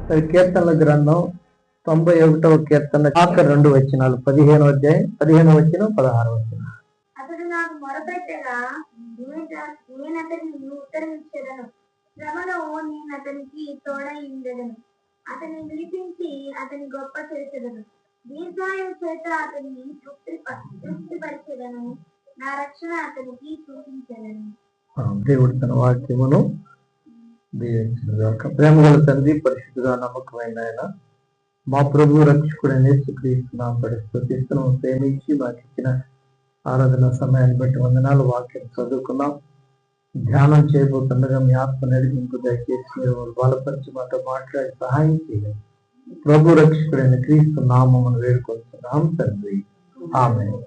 కీర్తనల గ్రంథం 91వ కీర్తన 2 వచనాలు, 15వ అధ్యాయం 15వ వచనం 16వ వచనం. అతడు నాకు మొరపెట్టగా నేను అతనికి ఉత్తరమిచ్చేదను, శ్రమలో నేను అతనికి తోడై ఉండెదను, అతన్ని విలిపించి అతని గొప్ప చేసేదను, దీర్ఘాయువు చేత అతన్ని తృప్తిపరిచేదను, నా రక్షణ అతనికి చూపించేదను. దేవుడు తన వాక్యమును దీవించుగాక. ప్రేమగల తండ్రి, పరిశుద్ధుడా నమ్మకమైన ఆయన, మా ప్రభు రక్షకుడైన యేసుక్రీస్తు నామమున స్తుతిస్తున్నాము. ప్రేమించి మాకు ఇచ్చిన ఆరాధన సమయాన్ని బట్టి వందనాలు. వాక్యం చదువుకున్నాం, ధ్యానం చేయబోతుండగా మీ ఆత్మ నడిపింపు దయచేసి మీరు బలపరిచి మాతో మాట్లాడి సహాయం చేయండి. ప్రభు రక్షకుడైన క్రీస్తు నామమును వేడుకొంటున్నాం తండ్రి, ఆమేన్.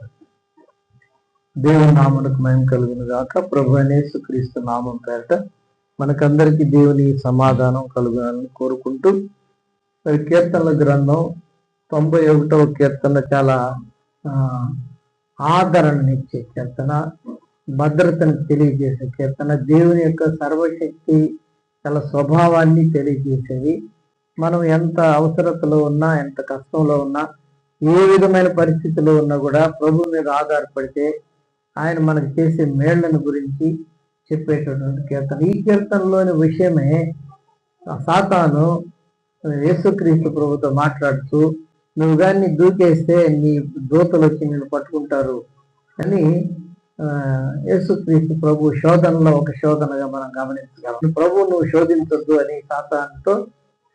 దేవుని నామమునకు మహిమ కలుగును గాక. ప్రభు అయిన యేసుక్రీస్తు నామం పేరట మనకందరికీ దేవుని సమాధానం కలుగునని కోరుకుంటూ, కీర్తనల గ్రంథం 91వ కీర్తన చాలా ఆదరణనిచ్చే కీర్తన, భద్రతను తెలియజేసే కీర్తన, దేవుని యొక్క సర్వశక్తి చాలా స్వభావాన్ని తెలియజేసేది. మనం ఎంత అవసరతలో ఉన్నా, ఎంత కష్టంలో ఉన్నా, ఏ విధమైన పరిస్థితిలో ఉన్నా కూడా ప్రభు మీద ఆధారపడితే ఆయన మనకు చేసే మేళ్లను గురించి చెప్పేటటువంటి కీర్తన. ఈ కీర్తనలోని విషయమే సాతాను యేసుక్రీస్తు ప్రభుతో మాట్లాడుతూ, నువ్వు కానీ దూకేస్తే నీ దూతలు వచ్చి నిన్ను పట్టుకుంటారు అని యేసుక్రీస్తు ప్రభు శోధనలో ఒక శోధనగా మనం గమనించగలం. ప్రభు నువ్వు శోధించొద్దు అని సాతానుతో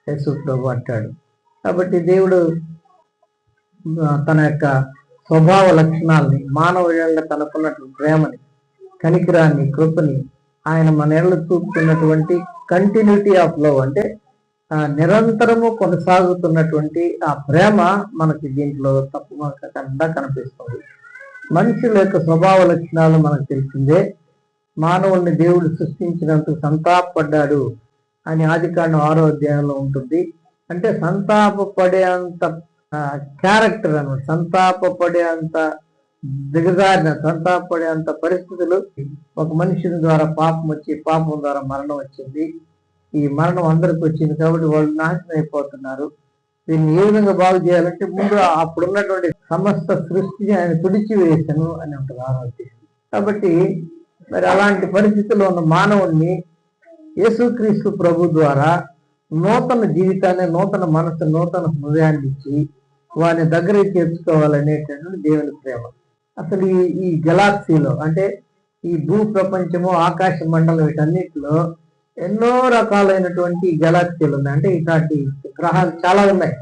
యేసు ప్రభు అంటాడు. కాబట్టి దేవుడు తన యొక్క స్వభావ లక్షణాలని, మానవుల తనకున్నటువంటి ప్రేమని, కనికిరాన్ని, కృపని ఆయన మన ఏళ్ళు చూపుతున్నటువంటి కంటిన్యూటీ ఆఫ్ లవ్, అంటే నిరంతరము కొనసాగుతున్నటువంటి ఆ ప్రేమ మనకి దీంట్లో తప్పకుండా కనిపిస్తుంది. మనుషుల యొక్క స్వభావ లక్షణాలు మనకు తెలిసిందే. మానవుల్ని దేవుడు సృష్టించినందుకు సంతాపడ్డాడు అని ఆదికాండం 6వ అధ్యాయంలో ఉంటుంది. అంటే సంతాపపడే అంత క్యారెక్టర్ అన్నమాట, సంతాపపడే అంత దిగజారిన, సంతాపపడే అంత పరిస్థితులు ఒక మనుషుని ద్వారా పాపం వచ్చి, పాపం ద్వారా మరణం వచ్చింది. ఈ మరణం అందరికి వచ్చింది కాబట్టి వాళ్ళు నాశనం అయిపోతున్నారు. దీన్ని ఏ విధంగా బాగు చేయాలంటే ముందు అప్పుడున్నటువంటి సమస్త సృష్టిని ఆయన తుడిచివేశాను అని ఉంటుంది ఆరోగ్యం. కాబట్టి మరి అలాంటి పరిస్థితుల్లో ఉన్న మానవుణ్ణి యేసుక్రీస్తు ప్రభు ద్వారా నూతన జీవితాన్ని, నూతన మనసు, నూతన హృదయాన్ని ఇచ్చి వారిని దగ్గరికి చేర్చుకోవాలనేటటువంటి దేవుని ప్రేమ. అసలు ఈ గెలాక్సీలో, అంటే ఈ భూ ప్రపంచము, ఆకాశ మండలం, వీటన్నిటిలో ఎన్నో రకాలైనటువంటి గెలాక్సీలు ఉన్నాయి. అంటే ఇట్లాంటి గ్రహాలు చాలా ఉన్నాయి.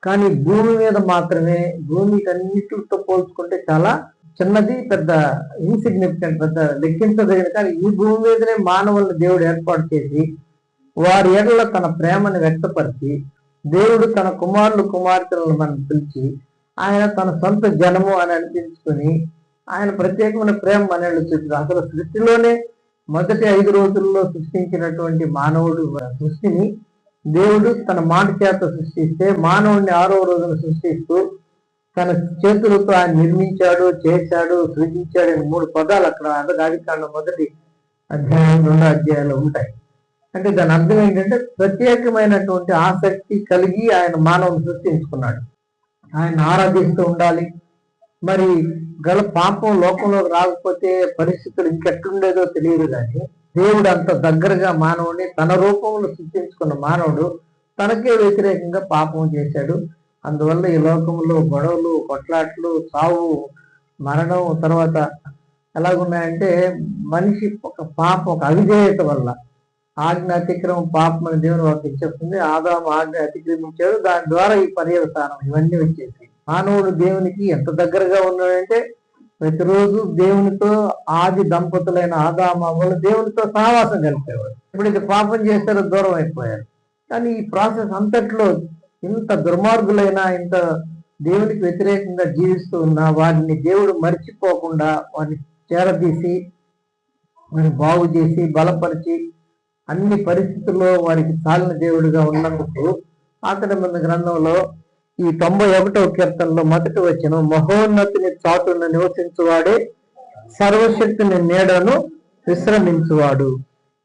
కానీ భూమి మీద మాత్రమే, భూమికన్నిటితో పోల్చుకుంటే చాలా చిన్నది, పెద్ద ఇన్సిగ్నిఫికెంట్, పెద్ద లెక్కించదగిన. కానీ ఈ భూమి మీదనే మానవులను దేవుడు ఏర్పాటు చేసి వారి ఎడల తన ప్రేమను వ్యక్తపరిచి, దేవుడు తన కుమారులు కుమార్తెలను మనం పిలిచి ఆయన తన సొంత జనము అని అనిపించుకొని ఆయన ప్రత్యేకమైన ప్రేమ మనల్ని చూపుతారు. అసలు సృష్టిలోనే మొదటి 5 రోజుల్లో సృష్టించినటువంటి మానవుడు సృష్టిని దేవుడు తన మాట చేత సృష్టిస్తే, మానవుడిని 6వ రోజున సృష్టిస్తూ తన చేతులతో ఆయన నిర్మించాడు, చేశాడు, సృజించాడు అని 3 పదాలు అక్కడ ఆదికాండం 1వ అధ్యాయం 2వ అధ్యాయాలు ఉంటాయి. అంటే దాని అర్థం ఏంటంటే ప్రత్యేకమైనటువంటి ఆసక్తి కలిగి ఆయన మానవుని సృష్టించుకున్నాడు. ఆయన ఆరాధిస్తూ ఉండాలి. మరి పాపం లోకంలోకి రాకపోతే పరిస్థితులు ఇంకెట్టుండేదో తెలియదు. కానీ దేవుడు అంత దగ్గరగా మానవుడిని తన రూపంలో సృష్టించుకున్న మానవుడు తనకే వ్యతిరేకంగా పాపం చేశాడు. అందువల్ల ఈ లోకంలో గొడవలు, కొట్లాట్లు, చావు, మరణం, తర్వాత ఎలాగున్నాయంటే మనిషి ఒక పాపం, ఒక అవిధేయత వల్ల, ఆజ్ఞ అతిక్రమం పాపం అని దేవుని వాక్యం చెప్తుంది. ఆదాము ఆజ్ఞ అతిక్రమించాడు, దాని ద్వారా ఈ పర్యవసానం ఇవన్నీ వచ్చేసి మానవుడు దేవునికి ఎంత దగ్గరగా ఉన్నాడంటే ప్రతిరోజు దేవునితో, ఆది దంపతులైన ఆదాము అవ్వలు దేవునితో సహవాసం కలిపేవాడు. ఎప్పుడైతే పాపం చేస్తారో దూరం అయిపోయారు. కానీ ఈ ప్రాసెస్ అంతట్లో ఇంత దుర్మార్గులైన, ఇంత దేవునికి వ్యతిరేకంగా జీవిస్తూ ఉన్న వారిని దేవుడు మర్చిపోకుండా వారిని చేరదీసి, వారిని బాగు చేసి, బలపరిచి, అన్ని పరిస్థితుల్లో వారికి చాలిన దేవుడిగా ఉన్నందుకు ఆఖరి గ్రంథంలో ఈ 91వ కీర్తనలో 1వ వచనం, మహోన్నతిని చాటున నివసించువాడే సర్వశక్తిని నీడను విశ్రమించువాడు.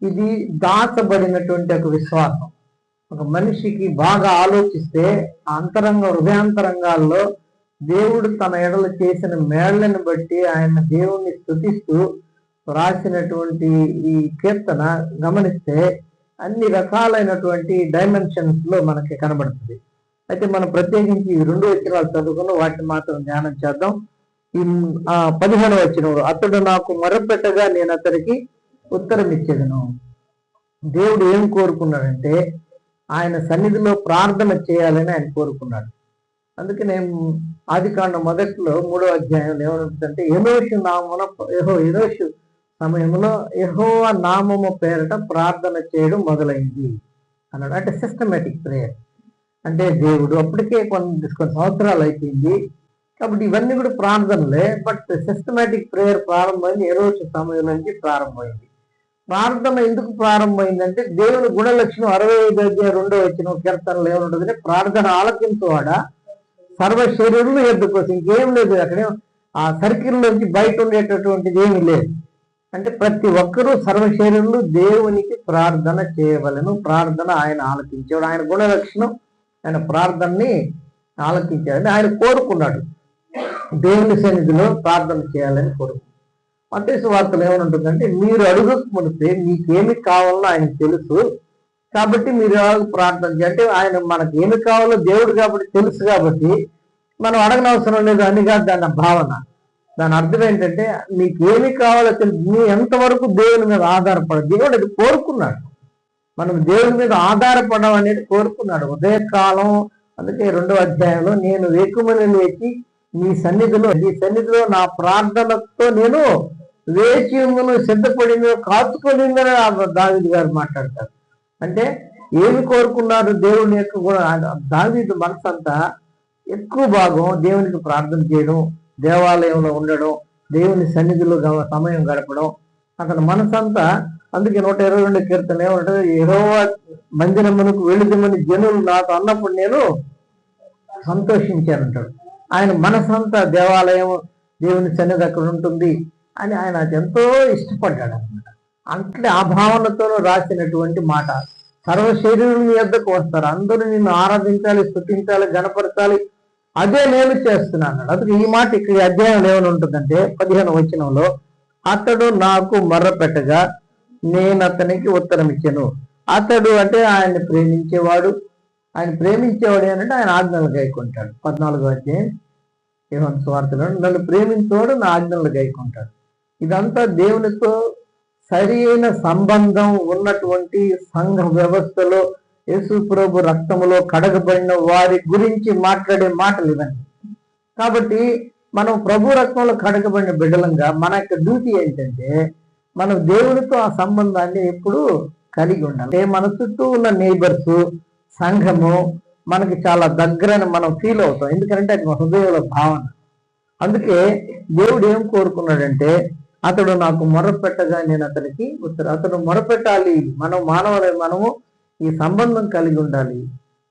ఇది దాచబడినటువంటి ఒక విశ్వాసం. ఒక మనిషికి బాగా ఆలోచిస్తే హృదయాంతరంగాల్లో దేవుడు తన ఎడలు చేసిన మేళ్లను బట్టి ఆయన దేవుణ్ణి స్తుతిస్తూ రాసినటువంటి ఈ కీర్తన గమనిస్తే అన్ని రకాలైనటువంటి డైమెన్షన్స్ లో మనకి కనబడుతుంది. అయితే మనం ప్రత్యేకించి ఈ 2 వచనాలు చదువుకుని వాటిని మాత్రం ధ్యానం చేద్దాం. ఈ 15వ వచనంలో, అతడు నాకు మొరపెట్టగా నేను అతనికి ఉత్తరం ఇచ్చేదను. దేవుడు ఏం కోరుకున్నాడంటే ఆయన సన్నిధిలో ప్రార్థన చేయాలని ఆయన కోరుకున్నాడు. అందుకే నేను ఆదికాండం మొదట్లో 3వ అధ్యాయంలో ఏమనుంటుందంటే ఎనోషు సమయంలో యెహోవా నామము పేరట ప్రార్థన చేయడం మొదలైంది అన్నాడు. అంటే సిస్టమేటిక్ ప్రేయర్. అంటే దేవుడు అప్పటికే కొన్ని సంవత్సరాలు అయిపోయింది కాబట్టి ఇవన్నీ కూడా ప్రార్థనలే. బట్ సిస్టమేటిక్ ప్రేయర్ ప్రారంభమైంది ఎనోషు సమయం నుంచి ప్రారంభమైంది. ప్రార్థన ఎందుకు ప్రారంభమైందంటే దేవుని గుణలక్షణం 65:2 కీర్తనలు ఏముంటుందంటే ప్రార్థన ఆలకించువాడా సర్వ శరీరులు ఎద్దుకోసం. ఇంకేం లేదు, అక్కడే ఆ సర్కిల్ నుంచి బయట ఉండేటటువంటిది ఏమీ లేదు. అంటే ప్రతి ఒక్కరూ సర్వ శరీరులు దేవునికి ప్రార్థన చేయవలను. ప్రార్థన ఆయన ఆలకించేవాడు. ఆయన గుణలక్షణం ఆయన ప్రార్థనని ఆలకించాడని ఆయన కోరుకున్నాడు. దేవుని సన్నిధిలో ప్రార్థన చేయాలని కోరుకున్నాడు. మత్తయి సువార్తలో ఏమనుంటుందంటే మీరు అడుగక మునిపే మీకేమి కావాలో ఆయనకు తెలుసు కాబట్టి మీరు ప్రార్థన చేయాలి. అంటే ఆయన మనకి ఏమి కావాలో దేవుడు కాబట్టి తెలుసు కాబట్టి మనం అడగనవసరం లేదు అని కాదు దాని భావన. దాని అర్థం ఏంటంటే మీకు ఏమి కావాలో తెలుసు. మీ ఎంతవరకు దేవుని మీద ఆధారపడదు. దేవుడు అది కోరుకున్నాడు. మనం దేవుని మీద ఆధారపడడం అనేది కోరుకున్నాడు. ఉదయకాలం అందుకే 2వ అధ్యాయంలో నేను వేకుమని లేచి నీ సన్నిధిలో నా ప్రార్థనతో నేను వేచి ఉందను, సిద్ధపడిందో కాచుకొనిందని దావీదు గారు మాట్లాడతారు. అంటే ఏమి కోరుకున్నారు దేవుని యొక్క దావీదు మనసంతా ఎక్కువ భాగం దేవునికి ప్రార్థన చేయడం, దేవాలయంలో ఉండడం, దేవుని సన్నిధిలో సమయం గడపడం అతని మనసంతా. అందుకే 122 కీర్తన ఏమంటారు, యెహోవా మందిరమునకు వెళుదమని జనులు నాతో అన్నప్పుడు నేను సంతోషించానంటాడు. ఆయన మనసంతా దేవాలయం దేవుని సన్నిధి అక్కడ ఉంటుంది అని ఆయన ఎంతో ఇష్టపడ్డాడు అనమాట. అంటే ఆ భావనతో రాసినటువంటి మాట. సర్వ శరీరుని యొద్దకు వస్తారు, అందరూ నిన్ను ఆరాధించాలి, స్తుతించాలి, గణపరచాలి, అదే నేను చేస్తున్నాను. అందుకే ఈ మాట ఇక్కడ ఈ అధ్యాయంలో ఏమైనా ఉంటుందంటే 15వ వచనంలో అతడు నాకు మొర్రపెట్టగా నేను అతనికి ఉత్తరం ఇచ్చాను. అతడు అంటే ఆయన్ని ప్రేమించేవాడు. ఆయన ప్రేమించేవాడు ఏంటంటే ఆయన ఆజ్ఞలు గైకుంటాడు. 14వ అధ్యాయం యోహాను సువార్తలో నన్ను ప్రేమించేవాడు నా ఆజ్ఞలు గైకుంటాడు. ఇదంతా దేవునితో సరి అయిన సంబంధం ఉన్నటువంటి సంఘ వ్యవస్థలో యేసు ప్రభు రక్తములో కడగబడిన వారి గురించి మాట్లాడే మాటలు ఇవన్నీ. కాబట్టి మనం ప్రభు రక్తంలో కడగబడిన బిడ్డలంగా మన యొక్క డ్యూటీ ఏంటంటే మనం దేవునితో ఆ సంబంధాన్ని ఎప్పుడు కలిగి ఉండాలి. మన చుట్టూ ఉన్న నేబర్స్ సంఘము మనకి చాలా దగ్గరని మనం ఫీల్ అవుతాం. ఎందుకంటే అది మన హృదయంలో భావన. అందుకే దేవుడు ఏం కోరుకున్నాడంటే అతడు నాకు మొరపెట్టగా నేను అతనికి అతడు మొరపెట్టాలి. మనం మనము ఈ సంబంధం కలిగి ఉండాలి.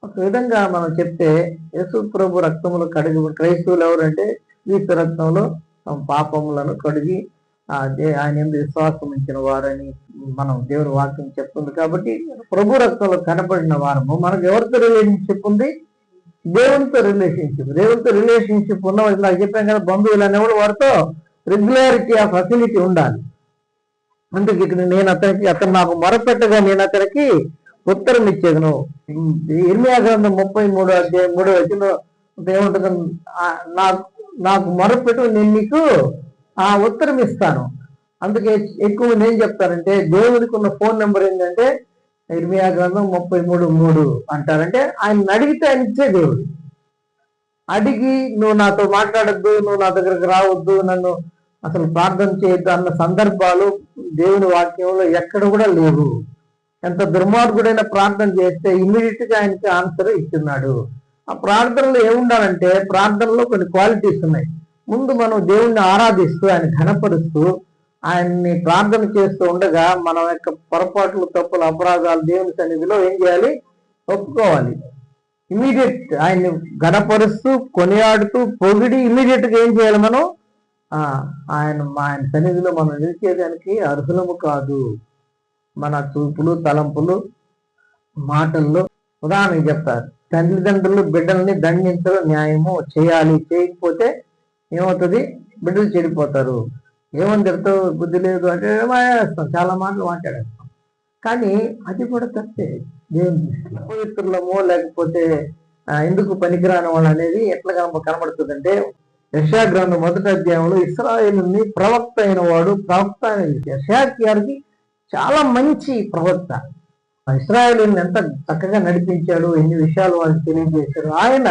ఒక విధంగా మనం చెప్తే యేసు ప్రభు రక్తములు కడిగి క్రైస్తవులు ఎవరంటే క్రీస్తు రక్తంలో పాపములను కడిగి ఆయన ఎందు విశ్వాసం ఉంచిన వారని మనం దేవుని వాక్యం చెప్తుంది. కాబట్టి ప్రభు రక్తంలో కనపడిన వారము మనకు ఎవరితో రిలేషన్షిప్ ఉంది? దేవునితో రిలేషన్షిప్. దేవునితో రిలేషన్షిప్ ఉన్న నాకు చెప్పాం కదా, బంధువులు అనేవాడు వారితో రెగ్యులారిటీ ఆ ఫెసిలిటీ ఉండాలి. అందుకే ఇక్కడ నేను అతను నాకు మొరపెట్టగా నేను అతనికి ఉత్తరం ఇచ్చేదను. ఇర్మియా గ్రంథం 33వ అధ్యాయం 3వ వచనంలో ఏముంటుంది, నాకు మొరపెట్టు నేను నీకు ఆ ఉత్తరం ఇస్తాను. అందుకే ఎక్కువ నేను చెప్తానంటే దేవునికి ఉన్న ఫోన్ నెంబర్ ఏంటంటే ఇర్మియా గ్రంథం 33:3 అంటారంటే ఆయన అడిగితే ఆయన ఇచ్చే దేవుడు. అడిగి నువ్వు నాతో మాట్లాడద్దు, నువ్వు నా దగ్గరకు రావద్దు, నన్ను అసలు ప్రార్థన చేయొద్దు అన్న సందర్భాలు దేవుని వాక్యంలో ఎక్కడ కూడా లేవు. ఎంత దుర్మార్గుడైన ప్రార్థన చేస్తే ఇమ్మీడియట్ గా ఆయనకి ఆన్సర్ ఇస్తున్నాడు. ఆ ప్రార్థనలో ఏముండాలంటే ప్రార్థనలో కొన్ని క్వాలిటీస్ ఉన్నాయి. ముందు మనం దేవుణ్ణి ఆరాధిస్తూ ఆయన ఘనపరుస్తూ ఆయన్ని ప్రార్థన చేస్తూ ఉండగా మన యొక్క పొరపాట్లు, తప్పులు, అపరాధాలు దేవుని సన్నిధిలో ఏం చేయాలి? ఒప్పుకోవాలి. ఇమీడియట్ ఆయన్ని ఘనపరుస్తూ కొనియాడుతూ పొగిడి ఇమీడియట్ గా ఏం చేయాలి? మనం ఆయన సన్నిధిలో మనం నిలిచేదానికి అర్హులము కాదు. మన చూపులు, తలంపులు, మాటల్లో ఉదాహరణకి చెప్తారు, తల్లిదండ్రులు బిడ్డల్ని దండించడం న్యాయము, చేయాలి, చేయకపోతే ఏమవుతుంది, బిడ్డలు చెడిపోతారు. ఏమని తిడతావు, బుద్ధి లేదు అంటే మాట్లాడేస్తాం, చాలా మాటలు మాట్లాడేస్తాం. కానీ అది కూడా తప్పే దేవుని దృష్టిలో. పవిత్రులమో లేకపోతే ఎందుకు పనికిరాని వాళ్ళు అనేది ఎట్లా కనబడుతుందంటే, యెషయా గ్రంథం 1వ అధ్యాయంలో ఇశ్రాయేలుని ప్రవక్త అయిన వాడు, ప్రవక్త అనేది యెషయా గారికి చాలా మంచి ప్రవక్త. ఇశ్రాయేలుని ఎంత చక్కగా నడిపించాడు, ఎన్ని విషయాలు వాళ్ళకి తెలియజేశాడు. ఆయన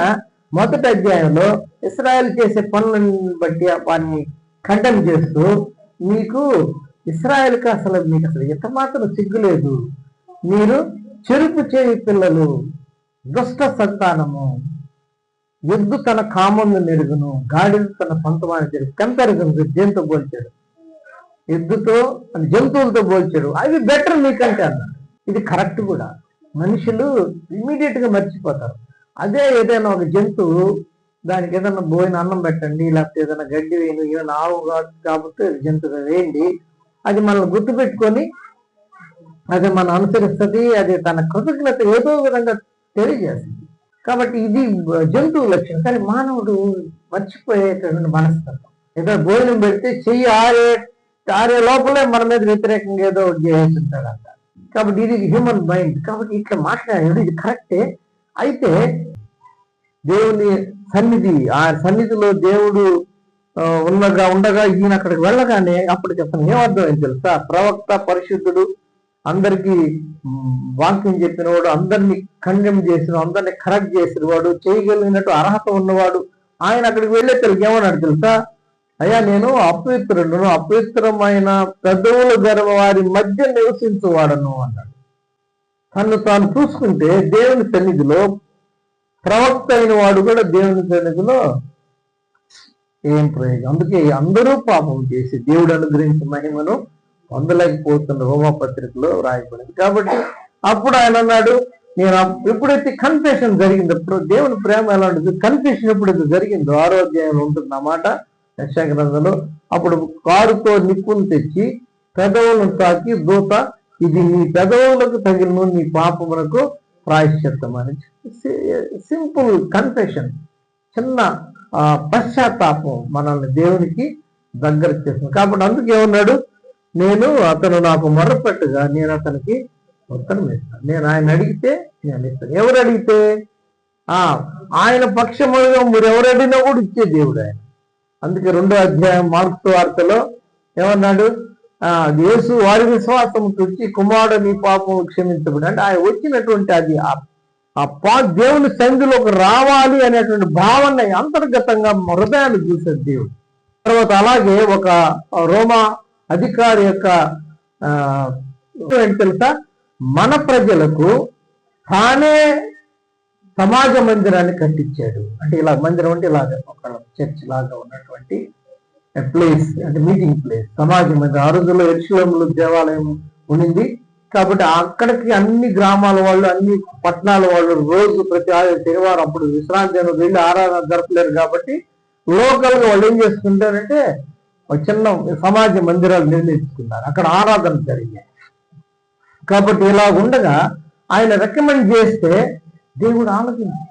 1వ అధ్యాయంలో ఇశ్రాయేల్ చేసే పనులను బట్టి వారిని ఖండన చేస్తూ, మీకు ఇశ్రాయేల్కి అసలు మీకు అసలు ఎంత మాత్రం సిగ్గులేదు, మీరు చెరుపు చేయి పిల్లలు, దుష్ట సంతానము, ఎద్దు తన కామంను నెరుగును, గాడిద తన సొంతమాని జరుగు, కంపారిజన్ జంతువు పోల్చాడు, ఎద్దుతో జంతువులతో పోల్చాడు, అవి బెటర్ మీకంటే అన్నాడు. ఇది కరెక్ట్ కూడా. మనుషులు ఇమీడియట్ గా మర్చిపోతారు. అదే ఏదైనా ఒక జంతువు, దానికి ఏదైనా పోయిన అన్నం పెట్టండి, లేకపోతే ఏదైనా గడ్డి వేయండి, ఏదైనా ఆవు కాబట్టి జంతువు వేయండి, అది మనల్ని గుర్తుపెట్టుకొని అది మనం అనుసరిస్తుంది, అది తన కృతజ్ఞత ఏదో విధంగా తెలియజేస్తుంది. కాబట్టి ఇది జంతువు లక్ష్యం. కానీ మానవుడు మర్చిపోయేటటువంటి మనస్తత్వం. ఏదో భోజనం పెడితే చెయ్యి ఆరే లోపలే మన మీద వ్యతిరేకంగా ఏదో చేస్తుంటాడంట. కాబట్టి ఇది హ్యూమన్ మైండ్. కాబట్టి ఇట్లా మాట్లాడాడు, ఇది కరెక్టే. అయితే దేవుని సన్నిధి, ఆ సన్నిధిలో దేవుడు ఉండగా ఈయన అక్కడికి వెళ్ళగానే అప్పటికి అతను ఏమర్థమైంది తెలుసా, ప్రవక్త, పరిశుద్ధుడు, అందరికీ వాక్యం చెప్పినవాడు, అందరినీ ఖండెం చేసిన, అందరినీ కరెక్ట్ చేసిన వాడు, చేయగలిగినట్టు అర్హత ఉన్నవాడు. ఆయన అక్కడికి వెళ్ళే తెలుగు ఏమన్నాడు తెలుసా, అయ్యా నేను అపవిత్రులను, అపవిత్రమైన పెదవుల గర్వ వారి మధ్య నివసించువాడను అన్నాడు. తను తాను చూసుకుంటే దేవుని సన్నిధిలో ప్రవక్త అయిన వాడు కూడా దేవుని సన్నిధిలో ఏం ప్రయోజనం. అందుకే అందరూ పాపం చేసి దేవుడు అనుగ్రహించిన మహిమను పొందలేకపోతున్న రోమాపత్రికలో రాయబడింది. కాబట్టి అప్పుడు ఆయన అన్నాడు, నేను ఎప్పుడైతే కన్ఫెషన్ జరిగిందో, దేవుని ప్రేమ ఎలాంటిది, కన్ఫెషన్ ఎప్పుడైతే జరిగిందో 6వ అధ్యాయంలో ఉంటుంది అన్నమాట యెషయా గ్రంథంలో. అప్పుడు కారుతో నిప్పును తెచ్చి పెదవులను తాకి దూత, ఇది నీ పెదవులకు తగిలిన నీ పాపమునకు ప్రాయశ్చిత్తం అని. సింపుల్ కన్ఫెషన్, చిన్న పశ్చాత్తాపం మనల్ని దేవునికి దగ్గర చేస్తుంది. కాబట్టి అందుకే ఏమన్నాడు, అతను నాకు మొర్రపెట్టుగా నేను అతనికి ఉత్తరం ఇస్తాను, నేను ఆయన అడిగితే నేను ఇస్తాను. ఎవరు అడిగితే ఆయన పక్షముగా మీరు ఎవరు అడిగినా కూడా ఇచ్చే దేవుడు ఆయన. అందుకే 2వ అధ్యాయం మార్కు వార్తలో ఏమన్నాడు, యేసు వారి విశ్వాసం చూచి కుమారుడు నీ పాపం క్షమించబడి, అంటే ఆయన వచ్చినటువంటి అది దేవుని సన్నిధిలోకి రావాలి అనేటువంటి భావన అంతర్గతంగా హృదయాన్ని చూసేది దేవుడు. తర్వాత అలాగే ఒక రోమా అధికారి యొక్క తెలుసా, మన ప్రజలకు తానే సమాజ మందిరాన్ని కట్టించాడు. అంటే ఇలా మందిరం అంటే ఇలాగ ఒక చర్చ్ లాగా ఉన్నటువంటి ప్లేస్, అంటే మీటింగ్ ప్లేస్, సమాజ మందిరం. ఆ రోజుల్లో యెరూషలేములో దేవాలయం ఉండింది. కాబట్టి అక్కడికి అన్ని గ్రామాల వాళ్ళు, అన్ని పట్టణాల వాళ్ళు రోజు ప్రతి శనివారం అప్పుడు విశ్రాంతి వెళ్ళి ఆరాధన జరపలేరు. కాబట్టి లోకల్ గా వాళ్ళు ఏం చేసుకుంటారంటే ఒక చిన్న సమాజ మందిరాలు నిర్మించుకున్నారు, అక్కడ ఆరాధన జరిగాయి. కాబట్టి ఇలా ఉండగా ఆయన రికమెండ్ చేస్తే దేవుడు ఆలోచించి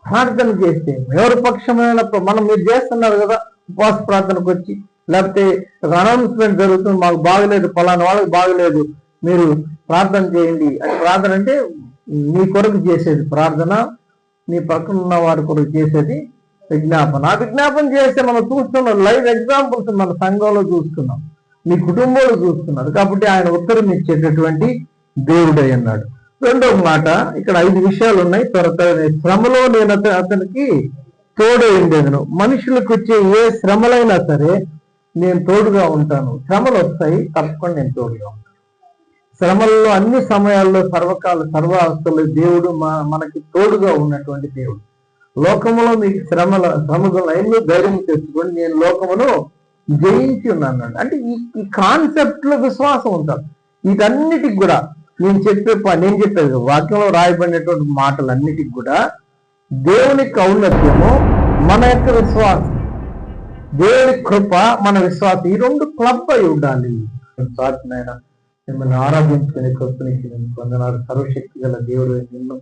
ప్రార్థన చేస్తే, ఎవరి పక్షమైన మనం మీరు చేస్తున్నారు కదా ఉపవాస ప్రార్థనకు వచ్చి, లేకపోతే ఒక అనౌన్స్మెంట్ జరుగుతుంది, మాకు బాగలేదు, ఫలానా వాళ్ళకి బాగలేదు, మీరు ప్రార్థన చేయండి అని. ప్రార్థన అంటే నీ కొరకు చేసేది ప్రార్థన, నీ పక్కన ఉన్న వారి కొరకు చేసేది విజ్ఞాపన. ఆ విజ్ఞాపన చేస్తే మనం చూస్తున్నాం, లైవ్ ఎగ్జాంపుల్స్ మన సంఘంలో చూస్తున్నాం, మీ కుటుంబంలో చూస్తున్నారు. కాబట్టి ఆయన ఉత్తరం ఇచ్చేటటువంటి దేవుడై అన్నాడు. 2వ మాట, ఇక్కడ 5 విషయాలు ఉన్నాయి. శ్రమలో నేను అతనికి తోడే ఉండేదను. మనుషులకు వచ్చే ఏ శ్రమలైనా సరే నేను తోడుగా ఉంటాను. శ్రమలు వస్తాయి, తప్పకుండా నేను తోడుగా ఉంటాను. శ్రమల్లో అన్ని సమయాల్లో సర్వావస్థలో దేవుడు మనకి తోడుగా ఉన్నటువంటి దేవుడు. లోకములో మీకు శ్రమలు ఎన్నో ధైర్యం తెచ్చుకొని నేను లోకమును జయించి ఉన్నాను. అంటే ఈ కాన్సెప్ట్ లో విశ్వాసం ఉంటాం. వీటన్నిటికి కూడా నేను చెప్పేది వాక్యంలో రాయబడినటువంటి మాటలన్నిటికి కూడా దేవుని ఔన్నత్యము, మన యొక్క విశ్వాసం, దేవుని కృప, మన విశ్వాసం, ఈ 2 క్లబ్ అయి ఉండాలి. మిమ్మల్ని ఆరాధించుకునే కృపనిచ్చి నేను పొందనాడు. సర్వశక్తి గల దేవుడు నిన్ను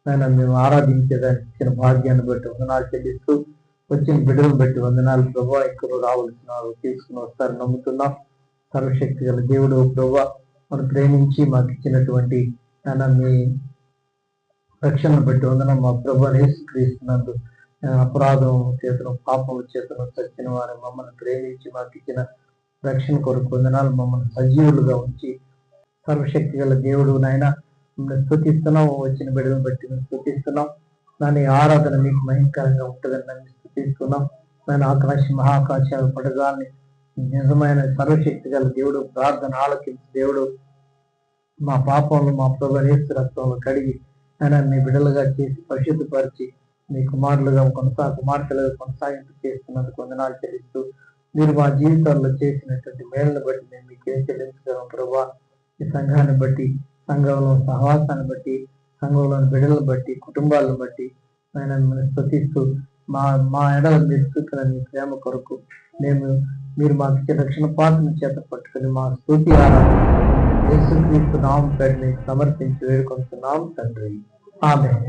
ఆయన మేము ఆరాధించేదానికి ఇచ్చిన భాగ్యాన్ని బట్టి వందనాలు చెల్లిస్తూ వచ్చిన బిడ్డలను బట్టి వందనాలు ప్రభా. ఇక్కడ రావాల్సిన వారు తీసుకుని వస్తారని నమ్ముతున్నాం. సర్వశక్తి గల దేవుడు ప్రభా మనం ప్రేమించి మాకు ఇచ్చినటువంటి ఆయన మీ రక్షణను బట్టి వందనం. మా ప్రభు యేసుక్రీస్తునందు అపరాధం చేతను పాపం చేతను చచ్చిన వారు మమ్మల్ని ప్రేమించి మాకు ఇచ్చిన రక్షణ కొరకు వందనాలు. మమ్మల్ని సజీవులుగా ఉంచి సర్వశక్తి గల దేవుడు నాయన మిమ్మల్ని స్తుతిస్తున్నాం. వచ్చిన బిడ్డలను బట్టి మేము స్తుతిస్తున్నాం. దాని ఆరాధన మీకు భయంకరంగా ఉంటుందని మేము స్తుతిస్తున్నాం. దాని మహాకాశాలు పడగాల్ని నిజమైన సర్వశక్తి గల దేవుడు ప్రార్థన ఆలకించి దేవుడు మా పాపంలో మా ప్రభు యేసు రక్తంలో కడిగి ఆయన మీ బిడ్డలుగా చేసి పరిశుద్ధపరిచి మీ కుమారులుగా కుమార్తెలుగా కొనసాగింపు చేస్తున్నందుకు వందనాలు చెల్లిస్తూ మీరు మా జీవితాల్లో చేసినటువంటి మేలును బట్టి మేము మీకు ఏం చెల్లించగలం ప్రభా. ఈ సంఘాన్ని బట్టి, సంఘంలో సహవాసాన్ని బట్టి, సంఘంలోని బిడ్డలను బట్టి, కుటుంబాలను బట్టి ఆయన మిమ్మల్ని స్తుతిస్తూ మా ఎడల మీరు చూస్తున్న మీ ప్రేమ కొరకు మీరు మాకు ఇచ్చే రక్షణ పాత్రను చేత పట్టుకుని మా స్తుతి ఆరాధన యేసుక్రీస్తు నామమున సమర్పించి వేడుకొంటున్నాం తండ్రి. ఆమేన్.